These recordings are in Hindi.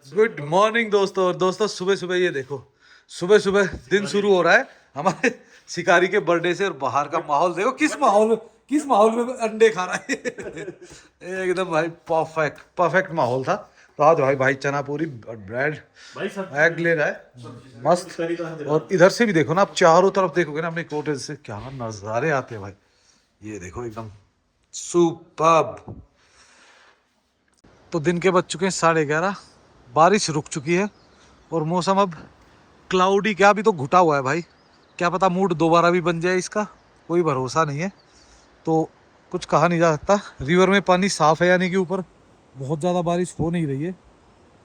गुड मॉर्निंग दोस्तों। और दोस्तों सुबह सुबह ये देखो, सुबह सुबह दिन शुरू हो रहा है हमारे शिकारी के बर्थडे से। और बाहर का माहौल देखो, किस माहौल में अंडे खा रहा है। एकदम भाई परफेक्ट परफेक्ट माहौल था। तो आज भाई चना पूरी और ब्रेड एग ले रहा है मस्त। और इधर से भी देखो ना, आप चारों तरफ देखोगे ना अपने कॉटेज से, क्या नज़ारे आते हैं भाई। ये देखो एकदम सुपर्ब। तो दिन के बज चुके हैं 11:30, बारिश रुक चुकी है और मौसम अब क्लाउडी, क्या अभी तो घुटा हुआ है भाई। क्या पता मूड दोबारा भी बन जाए, इसका कोई भरोसा नहीं है। तो कुछ कहा नहीं जा सकता। रिवर में पानी साफ है यानी कि ऊपर बहुत ज़्यादा बारिश हो नहीं रही है।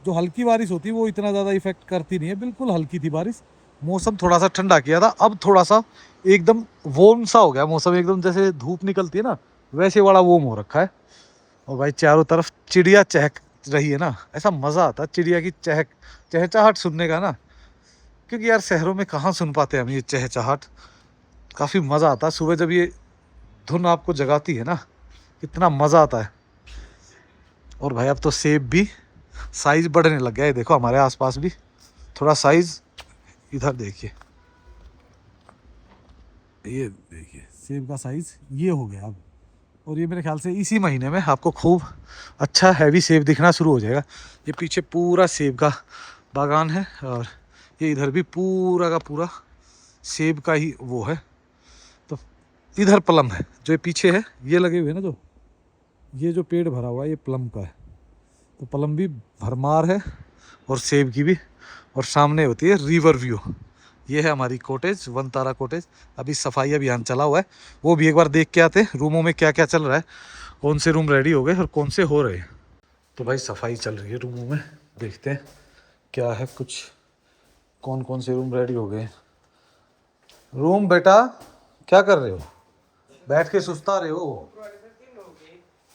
जो हल्की बारिश होती है वो इतना ज़्यादा इफेक्ट करती नहीं है, बिल्कुल हल्की थी बारिश। मौसम थोड़ा सा ठंडा किया था, अब थोड़ा सा एकदम वॉर्म सा हो गया मौसम, एकदम जैसे धूप निकलती है ना वैसे वाला वॉर्म हो रखा है। और भाई चारों तरफ चिड़िया चहक रही है ना, ऐसा मज़ा आता है चिड़िया की चहचहाहट सुनने का ना। क्योंकि यार शहरों में कहाँ सुन पाते हैं हम ये चहचहाहट। काफ़ी मज़ा आता है सुबह जब ये धुन आपको जगाती है ना, कितना मज़ा आता है। और भाई अब तो सेब भी साइज बढ़ने लग गया है, देखो हमारे आसपास भी थोड़ा साइज। इधर देखिए, ये देखिए सेब का साइज ये हो गया अब। और ये मेरे ख्याल से इसी महीने में आपको खूब अच्छा हैवी सेब दिखना शुरू हो जाएगा। ये पीछे पूरा सेब का बागान है और ये इधर भी पूरा का पूरा सेब का ही वो है। तो इधर प्लम है, जो ये पीछे है ये लगे हुए हैं ना, जो ये जो पेड़ भरा हुआ है ये प्लम का है। तो प्लम भी भरमार है और सेब की भी। और सामने होती है रिवर व्यू। ये है हमारी कॉटेज, वनतारा कॉटेज। अभी सफाई अभियान चला हुआ है, वो भी एक बार देख के आते हैं रूमों में क्या क्या चल रहा है, कौन से रूम रेडी हो गए और कौन से हो रहे हैं। तो भाई सफाई चल रही है रूमों में, देखते हैं क्या है कुछ, कौन कौन से रूम रेडी हो गए। रूम बेटा क्या कर रहे हो, बैठ के सुस्ता रहे हो।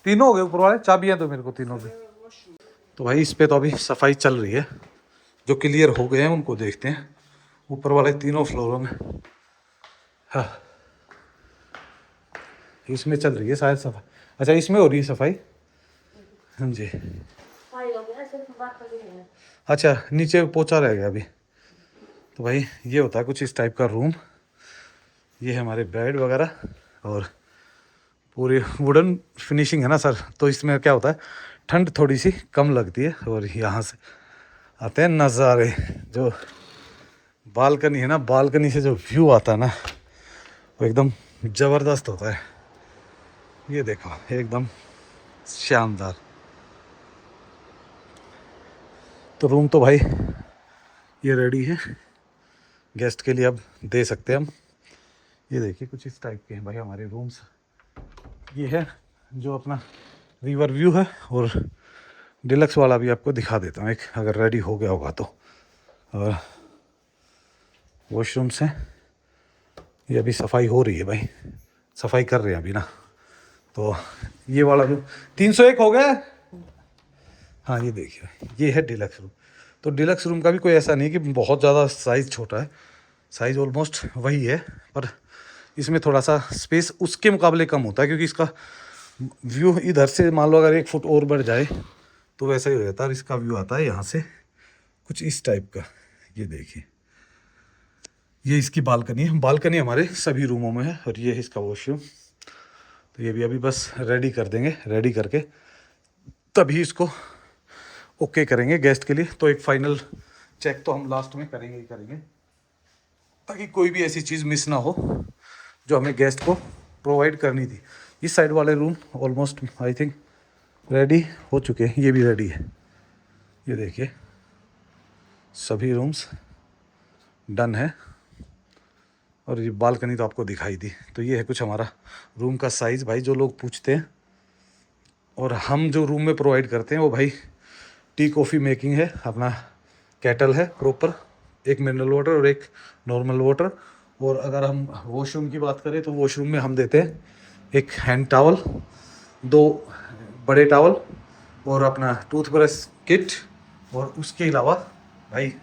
तीनों हो गए ऊपर वाले, चाबियां तो मेरे को तीनों की। तो भाई इस पे तो अभी सफाई चल रही है, जो क्लियर हो गए हैं उनको देखते हैं ऊपर वाले तीनों फ्लोरों में। हाँ इसमें चल रही है शायद सफाई। अच्छा इसमें हो रही है सफाई। हाँ जी। अच्छा नीचे पोछा रह गया अभी। तो भाई ये होता है कुछ इस टाइप का रूम। ये है हमारे बेड वगैरह और पूरी वुडन फिनिशिंग है ना सर, तो इसमें क्या होता है ठंड थोड़ी सी कम लगती है। और यहाँ से आते हैं नज़ारे, जो बालकनी है ना, बालकनी से जो व्यू आता है ना वो एकदम ज़बरदस्त होता है। ये देखो एकदम शानदार। तो रूम तो भाई ये रेडी है गेस्ट के लिए, अब दे सकते हैं हम। ये देखिए कुछ इस टाइप के हैं भाई हमारे रूम्स। ये है जो अपना रिवर व्यू है। और डिलक्स वाला भी आपको दिखा देता हूँ एक, अगर रेडी हो गया होगा तो। और वॉशरूम्स हैं, ये अभी सफाई हो रही है भाई, सफाई कर रहे हैं अभी ना। तो ये वाला रूम 301 हो गया। हाँ ये देखिए ये है डिलक्स रूम। तो डिलक्स रूम का भी कोई ऐसा नहीं कि बहुत ज़्यादा साइज़ छोटा है, साइज़ ऑलमोस्ट वही है, पर इसमें थोड़ा सा स्पेस उसके मुकाबले कम होता है। क्योंकि इसका व्यू इधर से मान लो अगर 1 फुट और बढ़ जाए तो वैसा ही हो जाता है। और इसका व्यू आता है यहाँ से कुछ इस टाइप का। ये देखिए ये इसकी बालकनी है, बालकनी हमारे सभी रूमों में है। और ये है इसका वॉशरूम। तो ये भी अभी बस रेडी कर देंगे, रेडी करके तभी इसको ओके करेंगे गेस्ट के लिए। तो एक फाइनल चेक तो हम लास्ट में करेंगे ही करेंगे, ताकि कोई भी ऐसी चीज़ मिस ना हो जो हमें गेस्ट को प्रोवाइड करनी थी। इस साइड वाले room almost I think ready हो चुके हैं, ये भी रेडी है। ये देखिए सभी रूम्स डन है। और ये बालकनी तो आपको दिखाई दी। तो ये है कुछ हमारा रूम का साइज़ भाई, जो लोग पूछते हैं। और हम जो रूम में प्रोवाइड करते हैं वो भाई टी कॉफ़ी मेकिंग है, अपना केटल है प्रॉपर, एक मिनरल वाटर और एक नॉर्मल वाटर। और अगर हम वॉशरूम की बात करें तो वॉशरूम में हम देते हैं एक हैंड टॉवल, 2 बड़े टॉवल और अपना टूथब्रश किट। और उसके अलावा भाई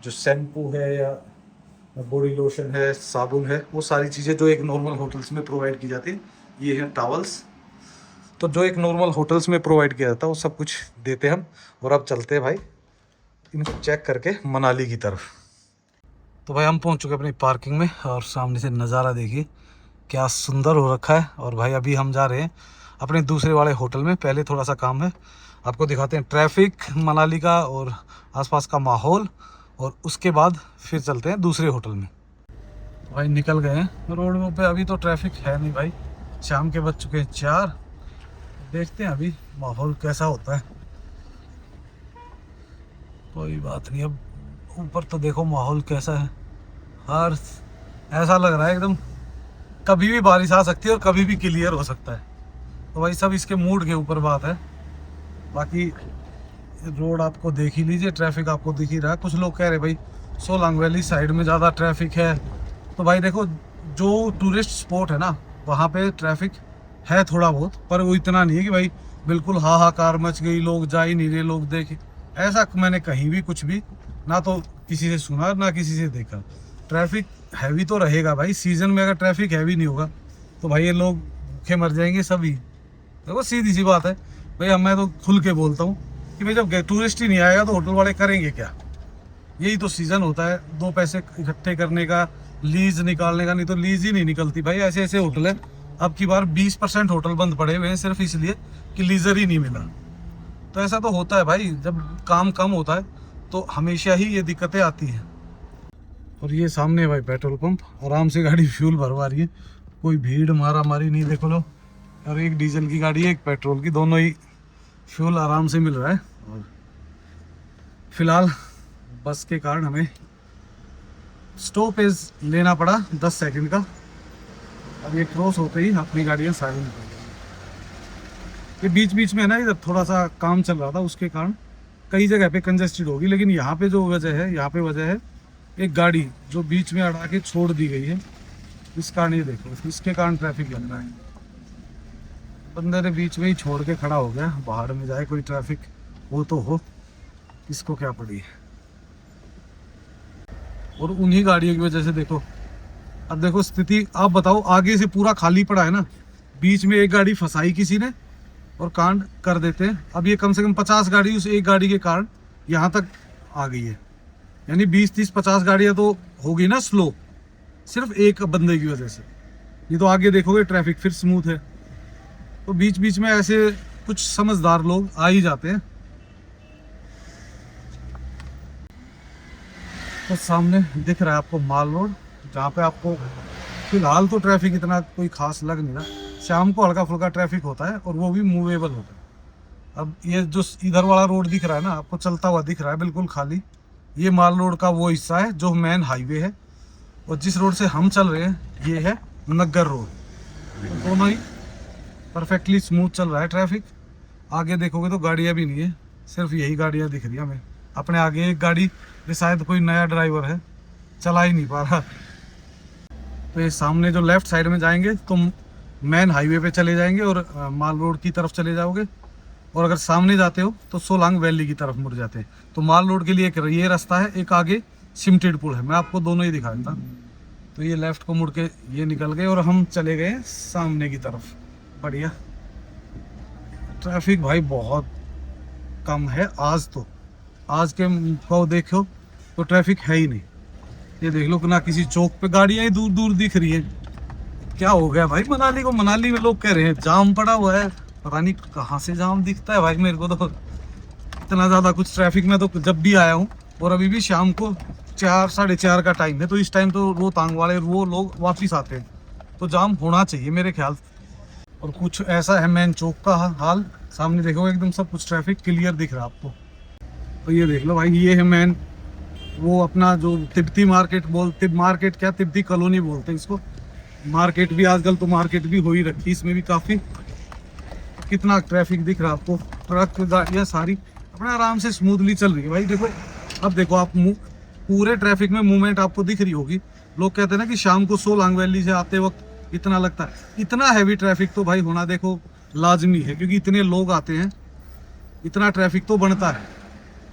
जो शैम्पू है या बॉडी लोशन है, साबुन है, वो सारी चीज़ें जो एक नॉर्मल होटल्स में प्रोवाइड की जाती है, ये हैं टॉवल्स। तो जो एक नॉर्मल होटल्स में प्रोवाइड किया जाता है वो सब कुछ देते हैं हम। और अब चलते हैं भाई इनको चेक करके मनाली की तरफ। तो भाई हम पहुंच चुके अपनी पार्किंग में और सामने से नज़ारा देखिए क्या सुंदर हो रखा है। और भाई अभी हम जा रहे हैं अपने दूसरे वाले होटल में। पहले थोड़ा सा काम है, आपको दिखाते हैं ट्रैफिक मनाली का और आसपास का माहौल, और उसके बाद फिर चलते हैं दूसरे होटल में। भाई निकल गए हैं रोड पे, अभी तो ट्रैफिक है नहीं भाई, शाम के बज चुके हैं 4। देखते हैं अभी माहौल कैसा होता है। कोई बात नहीं, अब ऊपर तो देखो माहौल कैसा है। हर ऐसा लग रहा है एकदम कभी भी बारिश आ सकती है और कभी भी क्लियर हो सकता है। तो भाई सब इसके मूड के ऊपर बात है। बाकी रोड आपको देख ही लीजिए, ट्रैफिक आपको दिख ही रहा है। कुछ लोग कह रहे भाई सोलांग वैली साइड में ज़्यादा ट्रैफिक है। तो भाई देखो जो टूरिस्ट स्पॉट है ना, वहाँ पे ट्रैफिक है थोड़ा बहुत, पर वो इतना नहीं है कि भाई बिल्कुल हाहाकार मच गई, लोग जा ही नहीं रहे, लोग देखे। ऐसा मैंने कहीं भी कुछ भी ना तो किसी से सुना ना किसी से देखा। ट्रैफिक हैवी तो रहेगा भाई, सीजन में अगर ट्रैफिक हैवी नहीं होगा तो भाई ये लोग भूखे मर जाएंगे सभी। देखो सीधी सी बात है भाई, मैं तो खुल के बोलता हूँ कि भाई जब टूरिस्ट ही नहीं आएगा तो होटल वाले करेंगे क्या। यही तो सीज़न होता है, दो पैसे इकट्ठे करने का, लीज निकालने का। नहीं तो लीज ही नहीं निकलती भाई। ऐसे ऐसे होटल है, अब की बार 20% होटल बंद पड़े हुए हैं सिर्फ इसलिए कि लीजर ही नहीं मिला। तो ऐसा तो होता है भाई, जब काम कम होता है तो हमेशा ही ये दिक्कतें आती हैं। और ये सामने भाई पेट्रोल पंप, आराम से गाड़ी फ्यूल भरवा रही है, कोई भीड़ मारा मारी नहीं। देखो लो, और एक डीजल की गाड़ी है एक पेट्रोल की, दोनों ही फ्यूल आराम से मिल रहा है। और फिलहाल बस के कारण हमें स्टॉपेज लेना पड़ा 10 सेकंड का। अब ये क्रॉस होते ही अपनी गाड़ियाँ साइड में, ये बीच बीच में है ना, इधर थोड़ा सा काम चल रहा था उसके कारण कई जगह पे कंजेस्टेड होगी। लेकिन यहाँ पे जो वजह है, यहाँ पे वजह है एक गाड़ी जो बीच में अड़ा के छोड़ दी गई है, इस कारण ये देखो, इसके कारण ट्रैफिक लग रहा है। बंदे ने बीच में ही छोड़ के खड़ा हो गया, बाहर में जाए कोई ट्रैफिक हो तो हो, इसको क्या पड़ी है। और उन्हीं गाड़ियों की वजह से देखो, अब देखो स्थिति आप बताओ, आगे से पूरा खाली पड़ा है ना, बीच में एक गाड़ी फंसाई किसी ने और कांड कर देते हैं। अब ये कम से कम 50 गाड़ी उस एक गाड़ी के कारण यहाँ तक आ गई है, यानी 20 30 50 गाड़ियाँ तो होगी ना स्लो, सिर्फ एक बंदे की वजह से। ये तो आगे देखोगे ट्रैफिक फिर स्मूथ है। तो बीच बीच में ऐसे कुछ समझदार लोग आ ही जाते हैं। तो सामने दिख रहा है आपको माल रोड, जहाँ पे आपको फिलहाल तो ट्रैफिक इतना कोई खास लग नहीं रहा। शाम को हल्का फुल्का ट्रैफिक होता है और वो भी मूवेबल होता है। अब ये जो इधर वाला रोड दिख रहा है ना आपको, चलता हुआ दिख रहा है बिल्कुल खाली, ये माल रोड का वो हिस्सा है जो मेन हाईवे है। और जिस रोड से हम चल रहे हैं ये है नग्गर रोड। तो दोनों ही परफेक्टली स्मूथ चल रहा है ट्रैफिक। आगे देखोगे तो गाड़ियाँ भी नहीं है, सिर्फ यही गाड़ियाँ दिख रही है हमें। अपने आगे एक गाड़ी भी शायद कोई नया ड्राइवर है, चला ही नहीं पा रहा। तो ये सामने जो लेफ्ट साइड में जाएंगे तो मेन हाईवे पे चले जाएंगे और माल रोड की तरफ चले जाओगे। और अगर सामने जाते हो तो सोलांग वैली की तरफ मुड़ जाते हैं। तो माल रोड के लिए एक ये रास्ता है, एक आगे सिमटेड पुल है, मैं आपको दोनों ही दिखा देता। तो ये लेफ्ट को मुड़ के ये निकल गए और हम चले गए सामने की तरफ। बढ़िया ट्रैफिक भाई बहुत कम है आज तो, आज के को देखो तो ट्रैफिक है ही नहीं। ये देख लो ना, किसी चौक पे गाड़ियां ही दूर दूर दिख रही हैं। क्या हो गया भाई मनाली को, मनाली में लोग कह रहे हैं जाम पड़ा हुआ है, पता नहीं कहाँ से जाम दिखता है भाई मेरे को तो। इतना ज़्यादा कुछ ट्रैफिक में तो जब भी आया हूँ, और अभी भी शाम को 4 साढ़े 4 का टाइम है, तो इस टाइम तो रोहतांग वाले वो लोग वापस आते हैं, तो जाम होना चाहिए मेरे ख्याल। और कुछ ऐसा है मेन चौक का हाल, सामने देखो एकदम सब कुछ ट्रैफिक क्लियर दिख रहा है आपको। तो ये देख लो भाई, ये है मेन वो अपना जो तिब्बती मार्केट क्या तिब्बती कॉलोनी बोलते हैं इसको। मार्केट भी आजकल तो मार्केट भी हो ही रखी, इसमें भी काफ़ी कितना ट्रैफिक दिख रहा है आपको। ट्रक गाड़ियाँ सारी अपने आराम से स्मूथली चल रही है भाई। देखो अब देखो आप पूरे ट्रैफिक में मूवमेंट आपको दिख रही होगी। लोग कहते हैं ना कि शाम को सोलांग वैली से आते वक्त इतना लगता है, इतना हैवी ट्रैफिक तो भाई होना देखो लाजमी है, क्योंकि इतने लोग आते हैं, इतना ट्रैफिक तो बनता है।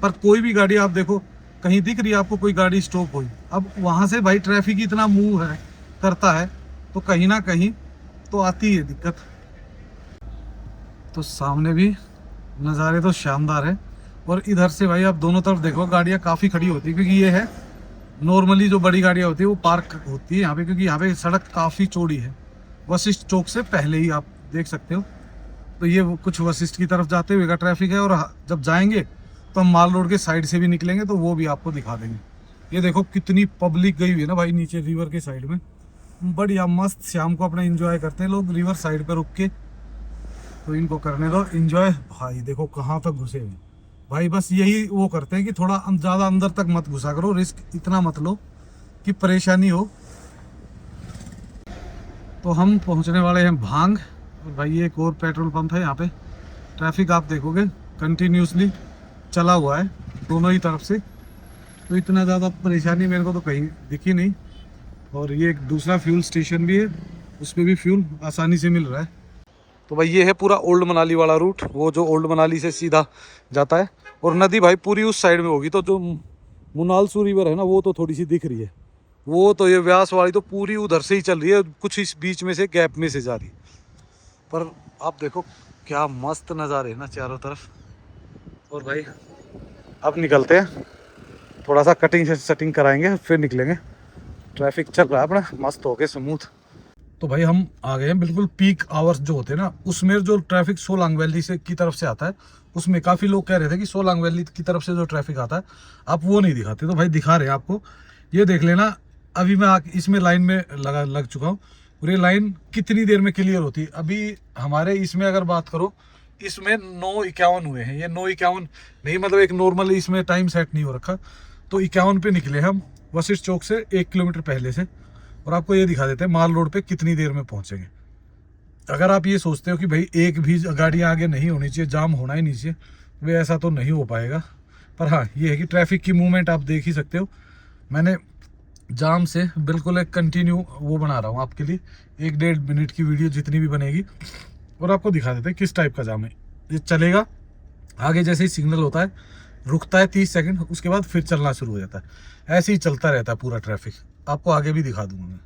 पर कोई भी गाड़ी आप देखो, कहीं दिख रही है आपको कोई गाड़ी स्टॉप हुई, अब वहाँ से भाई ट्रैफिक इतना मूव है करता है, तो कहीं ना कहीं तो आती है दिक्कत। तो सामने भी नज़ारे तो शानदार है, और इधर से भाई आप दोनों तरफ देखो गाड़ियाँ काफ़ी खड़ी होती है, क्योंकि ये है नॉर्मली जो बड़ी गाड़ियाँ होती है वो पार्क होती है यहाँ पे, क्योंकि यहाँ पे सड़क काफ़ी चौड़ी है। वशिष्ठ चौक से पहले ही आप देख सकते हो। तो ये कुछ वशिष्ठ की तरफ जाते हुए का ट्रैफिक है, और जब जाएंगे तो हम माल रोड के साइड से भी निकलेंगे तो वो भी आपको दिखा देंगे। ये देखो कितनी पब्लिक गई हुई है ना भाई नीचे रिवर के साइड में। बढ़िया मस्त शाम को अपना एंजॉय करते हैं लोग रिवर साइड पर रुक के, तो इनको करने दो एंजॉय। भाई देखो कहाँ तक घुसे हुए भाई, बस यही वो करते हैं कि थोड़ा ज़्यादा अंदर तक मत घुसा करो, रिस्क इतना मत लो कि परेशानी हो। तो हम पहुंचने वाले हैं भांग, और भाई ये एक और पेट्रोल पंप है यहाँ पे। ट्रैफिक आप देखोगे कंटिन्यूसली चला हुआ है दोनों ही तरफ से, तो इतना ज़्यादा परेशानी मेरे को तो कहीं दिखी नहीं। और ये एक दूसरा फ्यूल स्टेशन भी है, उस पर भी फ्यूल आसानी से मिल रहा है। तो भाई ये है पूरा ओल्ड मनाली वाला रूट, वो जो ओल्ड मनाली से सीधा जाता है। और नदी भाई पूरी उस साइड में होगी, तो जो मुनालसू रिवर है ना वो तो थोड़ी सी दिख रही है, वो तो ये व्यास वाली तो पूरी उधर से ही चल रही है, कुछ इस बीच में से गैप में से जा रही है। पर आप देखो क्या मस्त नज़ारे है ना चारों तरफ। और भाई अब निकलते हैं, थोड़ा सा कटिंग से सेटिंग कराएंगे फिर निकलेंगे। ट्रैफिक चल रहा है अपना मस्त होके स्मूथ। तो भाई हम आ गए हैं बिल्कुल पीक आवर्स जो होते हैं ना उसमें, जो ट्रैफिक सोलांग वैली से की तरफ से आता है उसमें काफ़ी लोग कह रहे थे कि सोलांग वैली की तरफ से जो ट्रैफिक आता है आप वो नहीं दिखाते, तो भाई दिखा रहे हैं आपको। ये देख लेना, अभी मैं इसमें लाइन में लग चुका हूँ, और ये लाइन कितनी देर में क्लियर होती है। अभी हमारे इसमें अगर बात करो, इसमें 9:51 हुए हैं। ये 9:51 नहीं, मतलब एक नॉर्मल इसमें टाइम सेट नहीं हो रखा, तो 51 पे निकले हम वशिष्ठ चौक से 1 किलोमीटर पहले से। और आपको ये दिखा देते हैं माल रोड पे कितनी देर में पहुंचेंगे। अगर आप ये सोचते हो कि भाई एक भी गाड़ियाँ आगे नहीं होनी चाहिए, जाम होना ही नहीं चाहिए, वे ऐसा तो नहीं हो पाएगा। पर हाँ ये है कि ट्रैफिक की मूवमेंट आप देख ही सकते हो। मैंने जाम से बिल्कुल एक कंटिन्यू वो बना रहा हूँ आपके लिए, 1-1.5 मिनट की वीडियो जितनी भी बनेगी, और आपको दिखा देते हैं किस टाइप का जाम है। ये चलेगा आगे, जैसे ही सिग्नल होता है रुकता है 30 सेकंड, उसके बाद फिर चलना शुरू हो जाता है। ऐसे ही चलता रहता है पूरा ट्रैफिक। आपको आगे भी दिखा दूंगा मैं,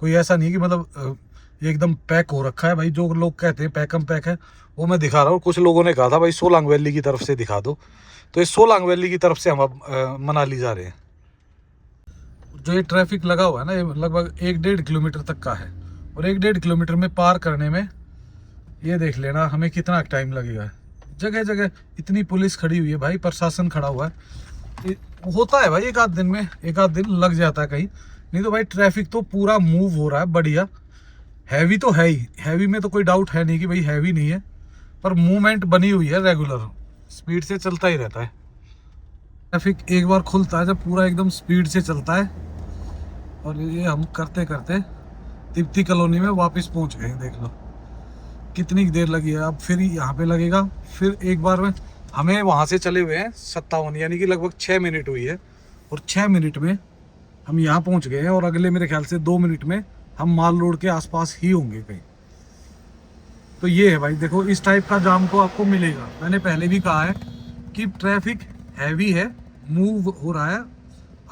कोई ऐसा नहीं कि मतलब ये एकदम पैक हो रखा है। भाई जो लोग कहते हैं पैकम पैक है वो मैं दिखा रहा हूँ। कुछ लोगों ने कहा था भाई सोलांग वैली की तरफ से दिखा दो, तो ये सोलांग वैली की तरफ से हम अब मनाली जा रहे हैं। जो ये ट्रैफिक लगा हुआ है ना, ये लगभग 1-1.5 किलोमीटर तक का है, और 1-1.5 किलोमीटर में पार करने में ये देख लेना हमें कितना टाइम लगेगा। जगह जगह इतनी पुलिस खड़ी हुई है भाई, प्रशासन खड़ा हुआ है। होता है भाई एक आध दिन में, एक आध दिन लग जाता है कहीं, नहीं तो भाई ट्रैफिक तो पूरा मूव हो रहा है बढ़िया। हैवी तो है ही, हैवी में तो कोई डाउट है नहीं कि भाई हैवी नहीं है, पर मूवमेंट बनी हुई है रेगुलर, स्पीड से चलता ही रहता है। ट्रैफिक एक बार खुलता है जब पूरा एकदम स्पीड से चलता है। और ये हम करते करते तिब्बती कॉलोनी में वापस पहुंच गए, देख लो कितनी देर लगी है। अब फिर यहाँ पे लगेगा, फिर एक बार में हमें वहाँ से चले हुए हैं 57, यानी कि लगभग 6 मिनट हुई है, और 6 मिनट में हम यहाँ पहुँच गए हैं। और अगले मेरे ख्याल से 2 मिनट में हम माल रोड के आसपास ही होंगे कहीं। तो ये है भाई, देखो इस टाइप का जाम तो आपको मिलेगा। मैंने पहले भी कहा है कि ट्रैफिक हैवी है, मूव हो रहा है,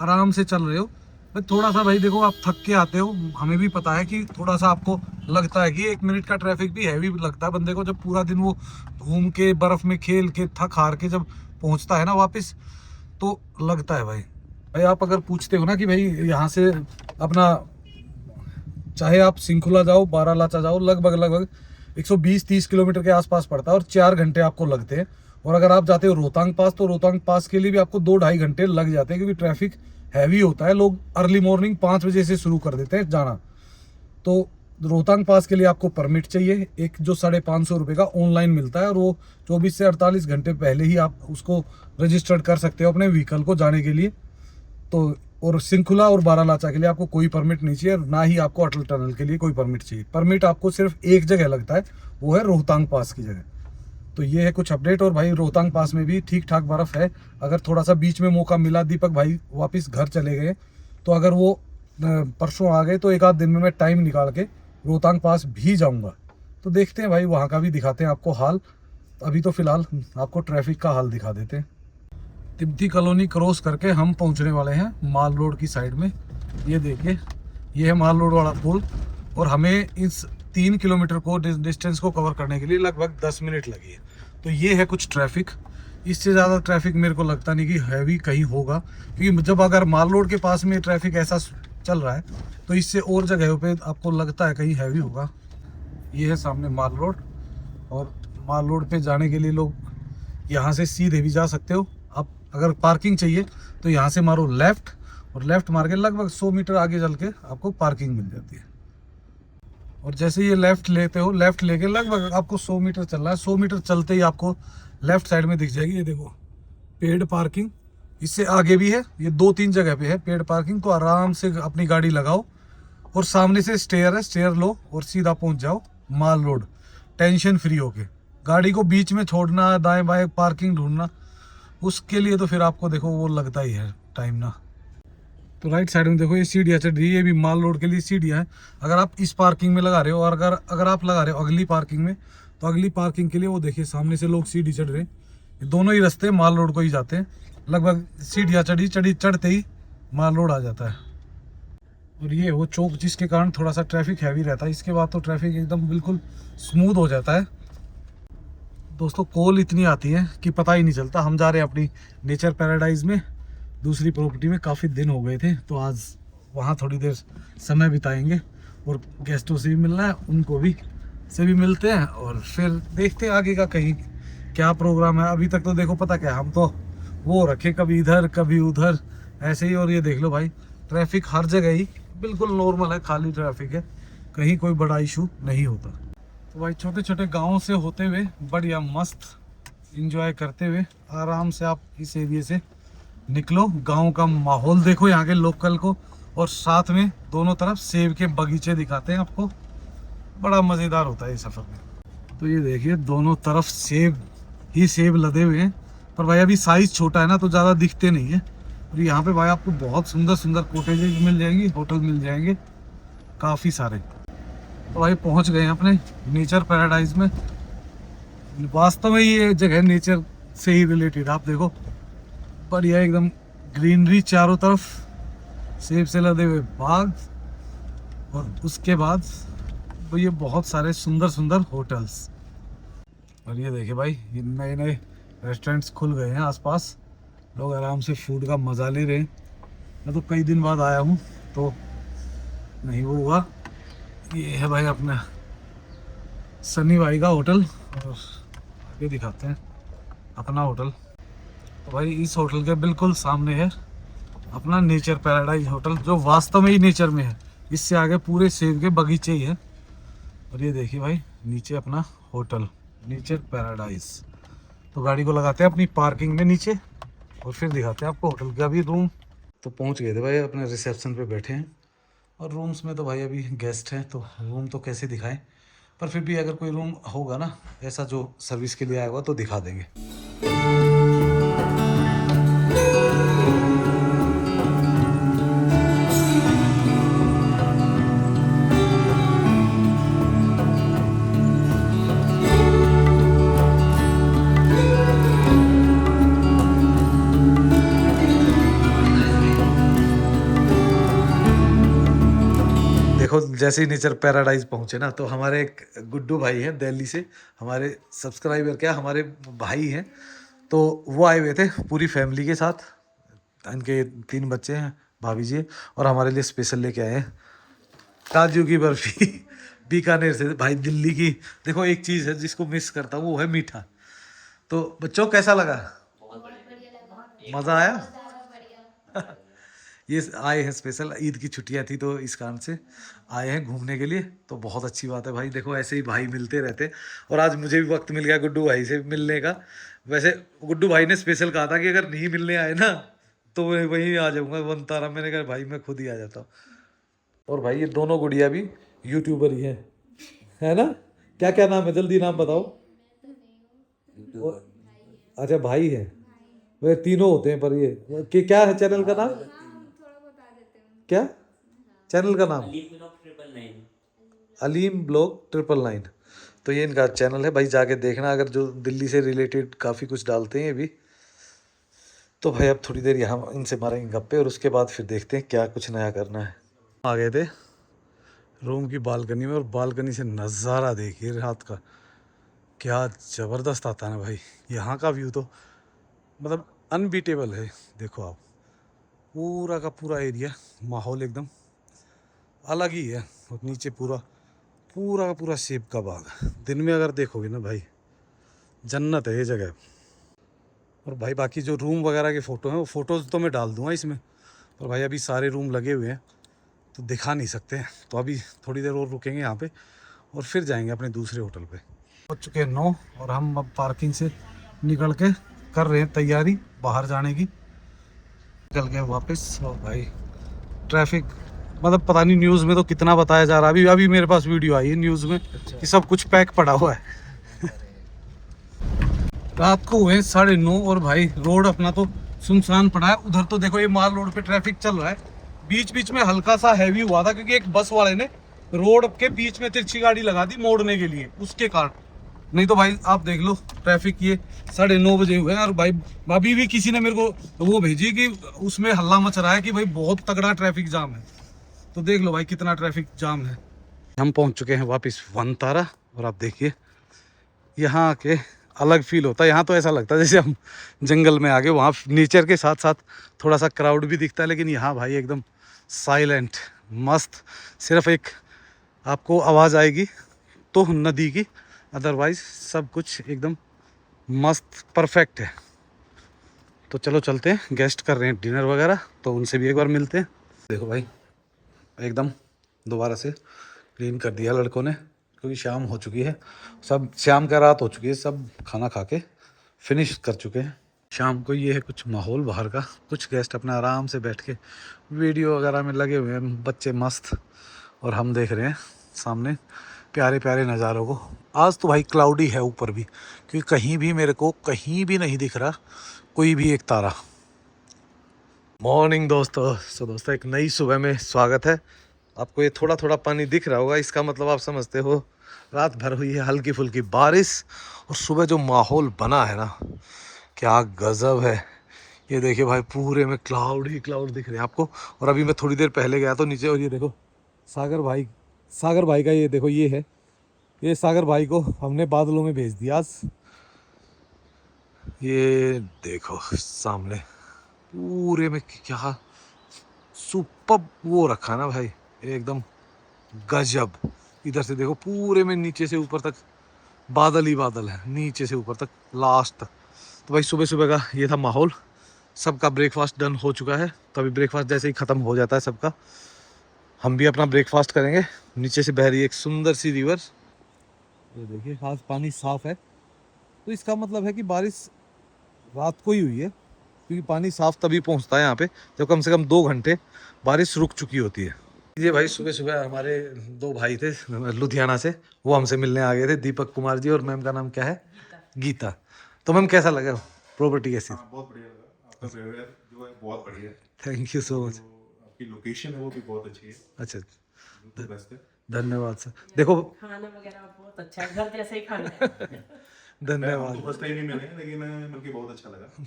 आराम से चल रहे हो। भाई थोड़ा सा भाई देखो आप थक के आते हो, हमें भी पता है कि थोड़ा सा आपको लगता है कि 1 मिनट का ट्रैफिक भी हैवी लगता है बंदे को, जब पूरा दिन वो घूम के बर्फ़ में खेल के थक हार के जब पहुंचता है ना वापस, तो लगता है भाई आप अगर पूछते हो ना कि भाई यहाँ से अपना चाहे आप सिंखुला जाओ, बारालाचा जाओ, लगभग 120-130 किलोमीटर के आसपास पड़ता है, और 4 घंटे आपको लगते हैं। और अगर आप जाते हो रोहतांग पास, तो रोहतांग पास के लिए भी आपको 2-2.5 घंटे लग जाते हैं, क्योंकि ट्रैफिक हैवी होता है। लोग अर्ली मॉर्निंग 5 बजे से शुरू कर देते हैं जाना। तो रोहतांग पास के लिए आपको परमिट चाहिए, एक जो 550 रुपये का ऑनलाइन मिलता है, और वो 24 से 48 घंटे पहले ही आप उसको रजिस्टर्ड कर सकते हो अपने व्हीकल को जाने के लिए। तो और सिंखुला और बारालाचा के लिए आपको कोई परमिट नहीं चाहिए, ना ही आपको अटल टनल के लिए कोई परमिट चाहिए। परमिट आपको सिर्फ एक जगह लगता है, वो है रोहतांग पास की जगह। तो ये है कुछ अपडेट। और भाई रोहतांग पास में भी ठीक ठाक बर्फ़ है। अगर थोड़ा सा बीच में मौका मिला, दीपक भाई वापस घर चले गए, तो अगर वो परसों आ गए तो एक आध दिन में मैं टाइम निकाल के रोहतांग पास भी जाऊंगा। तो देखते हैं भाई, वहाँ का भी दिखाते हैं आपको हाल। अभी तो फिलहाल आपको ट्रैफिक का हाल दिखा देते हैं। तिब्बती कॉलोनी क्रॉस करके हम पहुँचने वाले हैं माल रोड की साइड में। ये देखिए, ये है माल रोड वाला पुल, और हमें इस 3 किलोमीटर को डिस्टेंस को कवर करने के लिए लगभग 10 मिनट लगी है। तो ये है कुछ ट्रैफिक, इससे ज़्यादा ट्रैफिक मेरे को लगता नहीं कि हैवी कहीं होगा, क्योंकि जब अगर माल रोड के पास में ट्रैफिक ऐसा चल रहा है तो इससे और जगहों पे आपको लगता है कहीं हैवी होगा। ये है सामने माल रोड, और माल रोड पे जाने के लिए लोग यहाँ से सीधे भी जा सकते हो। आप अगर पार्किंग चाहिए तो यहाँ से मारो लेफ़्ट, और लेफ़्ट मार के लगभग 100 मीटर आगे चल के आपको पार्किंग मिल जाती है। और जैसे ये लेफ़्ट लेते हो, लेफ़्ट लेके लगभग आपको 100 मीटर चल रहा है, 100 मीटर चलते ही आपको लेफ़्ट साइड में दिख जाएगी, ये देखो पेड पार्किंग। इससे आगे भी है, ये 2-3 जगह पे है पेड पार्किंग। तो आराम से अपनी गाड़ी लगाओ और सामने से स्टेयर है, स्टेयर लो और सीधा पहुंच जाओ माल रोड, टेंशन फ्री होके। गाड़ी को बीच में छोड़ना, दाएं बाएं पार्किंग ढूंढना, उसके लिए तो फिर आपको देखो वो लगता ही है टाइम ना। तो राइट साइड में देखो ये सीढ़ियाँ चढ़ रही है, ये भी माल रोड के लिए सीढ़ियाँ हैं। अगर आप इस पार्किंग में लगा रहे हो और अगर आप लगा रहे हो अगली पार्किंग में, तो अगली पार्किंग के लिए वो देखिए सामने से लोग सीढ़ी चढ़ रहे हैं। ये दोनों ही रास्ते माल रोड को ही जाते हैं। लगभग सीढ़ियाँ चढ़ते ही माल रोड आ जाता है। और ये वो चौक जिसके कारण थोड़ा सा ट्रैफिक हैवी रहता है, इसके बाद तो ट्रैफिक एकदम बिल्कुल स्मूथ हो जाता है। दोस्तों कॉल इतनी आती है कि पता ही नहीं चलता। हम जा रहे हैं अपनी नेचर पैराडाइज में, दूसरी प्रॉपर्टी में। काफ़ी दिन हो गए थे तो आज वहाँ थोड़ी देर समय बिताएंगे, और गेस्टों से भी मिलना है, उनको भी से भी मिलते हैं, और फिर देखते हैं आगे का कहीं क्या प्रोग्राम है। अभी तक तो देखो पता क्या, हम तो वो रखे कभी इधर कभी उधर ऐसे ही। और ये देख लो भाई ट्रैफिक हर जगह ही बिल्कुल नॉर्मल है, खाली ट्रैफिक है, कहीं कोई बड़ा इशू नहीं होता। तो भाई छोटे छोटे गाँव से होते हुए बढ़िया मस्त इंजॉय करते हुए आराम से आप इस एरिए से निकलो। गांव का माहौल देखो, यहाँ के लोकल को, और साथ में दोनों तरफ सेब के बगीचे दिखाते हैं आपको। बड़ा मज़ेदार होता है ये सफ़र में। तो ये देखिए दोनों तरफ सेब ही सेब लदे हुए हैं, पर भाई अभी साइज़ छोटा है ना तो ज़्यादा दिखते नहीं है। और यहाँ पे भाई आपको बहुत सुंदर सुंदर कॉटेजेज मिल जाएंगी, होटल मिल जाएंगे काफ़ी सारे। तो भाई पहुँच गए हैं अपने नेचर पैराडाइज में। वास्तव में ये जगह नेचर से ही रिलेटेड, आप देखो बढ़िया एकदम ग्रीनरी चारों तरफ, सेब से लदे हुए बाग, और उसके बाद तो ये बहुत सारे सुंदर सुंदर होटल्स। और ये देखिए भाई ये नए नए रेस्टोरेंट्स खुल गए हैं आसपास, लोग आराम से फूड का मज़ा ले रहे हैं। मैं तो कई दिन बाद आया हूँ तो नहीं वो हुआ। ये है भाई अपना सनी भाई का होटल, और आगे दिखाते हैं अपना होटल। तो भाई इस होटल के बिल्कुल सामने है अपना नेचर पैराडाइज होटल, जो वास्तव में ही नेचर में है। इससे आगे पूरे सेब के बगीचे ही है। और ये देखिए भाई नीचे अपना होटल नेचर पैराडाइज। तो गाड़ी को लगाते हैं अपनी पार्किंग में नीचे, और फिर दिखाते हैं आपको होटल का भी रूम। तो पहुंच गए थे भाई, अपने रिसेप्शन पे बैठे हैं, और रूम्स में तो भाई अभी गेस्ट हैं तो रूम तो कैसे दिखाएं, पर फिर भी अगर कोई रूम होगा ना ऐसा जो सर्विस के लिए आया होगा तो दिखा देंगे। देखो जैसे ही नेचर पैराडाइज पहुंचे ना, तो हमारे एक गुड्डू भाई हैं दिल्ली से, हमारे सब्सक्राइबर क्या हमारे भाई हैं, तो वो आए हुए थे पूरी फैमिली के साथ। इनके 3 बच्चे हैं, भाभी जी, और हमारे लिए स्पेशल लेके आए हैं काजू की बर्फी बीकानेर से। भाई दिल्ली की देखो एक चीज़ है जिसको मिस करता हूँ, वो है मीठा। तो बच्चों कैसा लगा? मज़ा आया? ये आए हैं स्पेशल, ईद की छुट्टियां थी तो इस कारण से आए हैं घूमने के लिए। तो बहुत अच्छी बात है भाई, देखो ऐसे ही भाई मिलते रहते हैं। और आज मुझे भी वक्त मिल गया गुड्डू भाई से मिलने का। वैसे गुड्डू भाई ने स्पेशल कहा था कि अगर नहीं मिलने आए ना तो मैं वहीं आ जाऊँगा वन तारा। मैंने कहा भाई मैं खुद ही आ जाता हूँ। और भाई ये दोनों गुड़िया भी यूट्यूबर ही है ना? क्या क्या नाम है, जल्दी नाम बताओ। अच्छा भाई है, वे तीनों होते हैं, पर ये क्या है चैनल का नाम? क्या चैनल का नाम? अलीम ब्लॉग 999। तो ये इनका चैनल है भाई, जाके देखना। अगर जो दिल्ली से रिलेटेड काफ़ी कुछ डालते हैं ये भी। तो भाई अब थोड़ी देर यहाँ इनसे मारेंगे गप्पे, और उसके बाद फिर देखते हैं क्या कुछ नया करना है। आ गए थे रूम की बालकनी में, और बालकनी से नज़ारा देखिए रात का, क्या ज़बरदस्त आता है ना भाई। यहाँ का व्यू तो मतलब अनबीटेबल है। देखो आप, पूरा का पूरा एरिया, माहौल एकदम अलग ही है। और नीचे पूरा पूरा का पूरा सेब का बाग है। दिन में अगर देखोगे ना भाई, जन्नत है ये जगह। और भाई बाकी जो रूम वगैरह के फ़ोटो हैं, वो फ़ोटोज़ तो मैं डाल दूंगा इसमें, पर भाई अभी सारे रूम लगे हुए हैं तो दिखा नहीं सकते हैं। तो अभी थोड़ी देर और रुकेंगे यहाँ पे और फिर जाएंगे अपने दूसरे होटल पे। हो चुके हैं 9 और हम अब पार्किंग से निकल के कर रहे हैं तैयारी बाहर जाने की। निकल गए वापस। और भाई ट्रैफिक, मतलब पता नहीं न्यूज़ में तो कितना बताया जा रहा है। अभी अभी मेरे पास वीडियो आई है न्यूज़ में कि सब कुछ पैक पड़ा हुआ है। रात को हुए 9:30 और भाई रोड अपना तो सुनसान पड़ा है। उधर तो देखो ये माल रोड पे ट्रैफिक चल रहा है। बीच बीच में हल्का सा हैवी हुआ था क्योंकि एक बस वाले ने रोड के बीच में तिरछी गाड़ी लगा दी मोड़ने के लिए, उसके कारण। नहीं तो भाई आप देख लो ट्रैफिक ये 9:30 बजे हुए हैं। और भाई अभी भी किसी ने मेरे को वो भेजी कि उसमें हल्ला मच रहा है कि भाई बहुत तगड़ा ट्रैफिक जाम है। तो देख लो भाई कितना ट्रैफिक जाम है। हम पहुंच चुके हैं वापस वनतारा। और आप देखिए यहाँ आके अलग फील होता है। यहाँ तो ऐसा लगता है जैसे हम जंगल में आ गए। वहाँ नेचर के साथ साथ थोड़ा सा क्राउड भी दिखता है, लेकिन यहाँ भाई एकदम साइलेंट मस्त। सिर्फ एक आपको आवाज़ आएगी तो नदी की, अदरवाइज सब कुछ एकदम मस्त परफेक्ट है। तो चलो चलते हैं, गेस्ट कर रहे हैं डिनर वगैरह, तो उनसे भी एक बार मिलते हैं। देखो भाई एकदम दोबारा से क्लीन कर दिया लड़कों ने, क्योंकि शाम हो चुकी है। सब शाम का रात हो चुकी है, सब खाना खा के फिनिश कर चुके हैं। शाम को ये है कुछ माहौल बाहर का। कुछ गेस्ट अपना आराम से बैठ के वीडियो वगैरह में लगे हुए हैं, बच्चे मस्त। और हम देख रहे हैं सामने प्यारे प्यारे नज़ारों को। आज तो भाई क्लाउडी है ऊपर भी, क्योंकि कहीं भी मेरे को कहीं भी नहीं दिख रहा कोई भी एक तारा। मॉर्निंग दोस्तों। दोस्तों एक नई सुबह में स्वागत है। आपको ये थोड़ा थोड़ा पानी दिख रहा होगा, इसका मतलब आप समझते हो रात भर हुई है हल्की फुल्की बारिश। और सुबह जो माहौल बना है ना, क्या गजब है। ये देखिए भाई पूरे में क्लाउड ही क्लाउड दिख रहे हैं आपको। और अभी मैं थोड़ी देर पहले गया तो नीचे, और ये देखो सागर भाई का ये देखो ये है, ये सागर भाई को हमने बादलों में भेज दिया आज। ये देखो सामने पूरे में क्या सुपर वो रखा ना भाई, एकदम गजब। इधर से देखो पूरे में नीचे से ऊपर तक बादल ही बादल है, नीचे से ऊपर तक लास्ट तक। तो भाई सुबह सुबह का ये था माहौल। सबका ब्रेकफास्ट डन हो चुका है। तो अभी ब्रेकफास्ट जैसे ही ख़त्म हो जाता है सबका, हम भी अपना ब्रेकफास्ट करेंगे। नीचे से बह रही है एक सुंदर सी रिवर। ये देखिए आज पानी साफ है, तो इसका मतलब है कि बारिश रात को ही हुई है, क्योंकि पानी साफ तभी पहुंचता है यहाँ पे जब कम से कम 2 घंटे बारिश रुक चुकी होती है। ये भाई सुबह सुबह हमारे 2 भाई थे लुधियाना से, वो हमसे मिलने आ गए थे, दीपक कुमार जी। और मैम का नाम क्या है? गीता। तो मैम कैसा लगा प्रॉपर्टी कैसी? बहुत बढ़िया लगा। आपका व्यवहार जो है बहुत बढ़िया है। Thank you so much. तो आपकी लोकेशन है वो भी बहुत अच्छी है, अच्छा, बिल्कुल बेस्ट है। धन्यवाद सर। देखो खाना वगैरह बहुत अच्छा है, घर जैसा ही खाना है। हम धन्यवाद। तो फर्स्ट टाइम ही मिले हैं, लेकिन मिलके बहुत अच्छा लगा। तो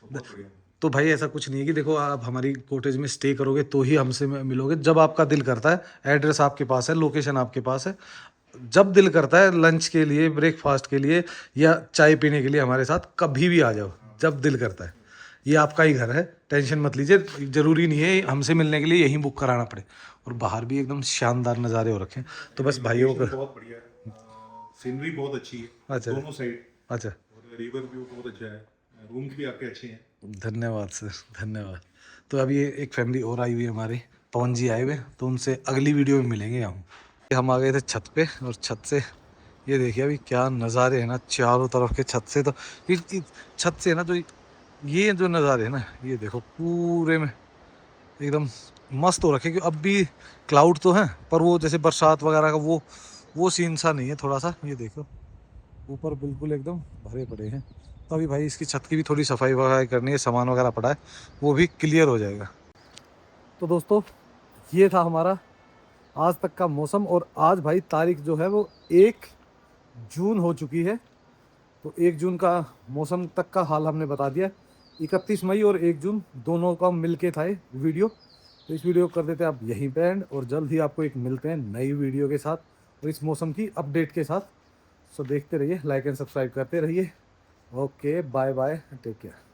बहुत बढ़िया। तो भाई ऐसा कुछ नहीं है कि देखो आप हमारी कॉटेज में स्टे करोगे तो ही हमसे मिलोगे। जब आपका दिल करता है, एड्रेस आपके पास है, लोकेशन आपके पास है, जब दिल करता है लंच के लिए, ब्रेकफास्ट के लिए या चाय पीने के लिए हमारे साथ कभी भी आ जाओ, जब दिल करता है। ये आपका ही घर है, टेंशन मत लीजिए। ज़रूरी नहीं है हमसे मिलने के लिए यहीं बुक कराना पड़े। और बाहर भी एकदम शानदार नज़ारे हो रखे हैं। तो बस भाइयों लोकेशन का। बहुत बढ़िया है, सीनरी बहुत अच्छी है अच्छा दोनों साइड, अच्छा, और रिवर व्यू बहुत अच्छा है। रूम भी आपके अच्छे हैं। धन्यवाद सर, धन्यवाद। तो अभी एक फैमिली और आई हुई है हमारी, पवन जी आए हुए, तो उनसे अगली वीडियो में मिलेंगे हम आ गए थे छत पे। और छत से ये देखिए अभी क्या नज़ारे हैं ना चारों तरफ के। छत से तो छत से ना जो ये जो नज़ारे हैं ना, ये देखो पूरे में एकदम मस्त हो रखे। क्योंकि अब भी क्लाउड तो हैं, पर वो जैसे बरसात वगैरह का वो सीन सा नहीं है थोड़ा सा। ये देखो ऊपर बिल्कुल एकदम भरे पड़े हैं। तो अभी भाई इसकी छत की भी थोड़ी सफाई वगैरह करनी है, सामान वगैरह पड़ा है, वो भी क्लियर हो जाएगा। तो दोस्तों ये था हमारा आज तक का मौसम। और आज भाई तारीख जो है वो 1 जून हो चुकी है। तो 1 जून का मौसम तक का हाल हमने बता दिया। 31 मई और 1 जून दोनों का मिल के था ये वीडियो। तो इस वीडियो को कर देते हैं आप यहीं पे एंड, और जल्द ही आपको एक मिलते हैं नई वीडियो के साथ और इस मौसम की अपडेट के साथ। सो देखते रहिए, लाइक एंड सब्सक्राइब करते रहिए। Okay bye bye, take care.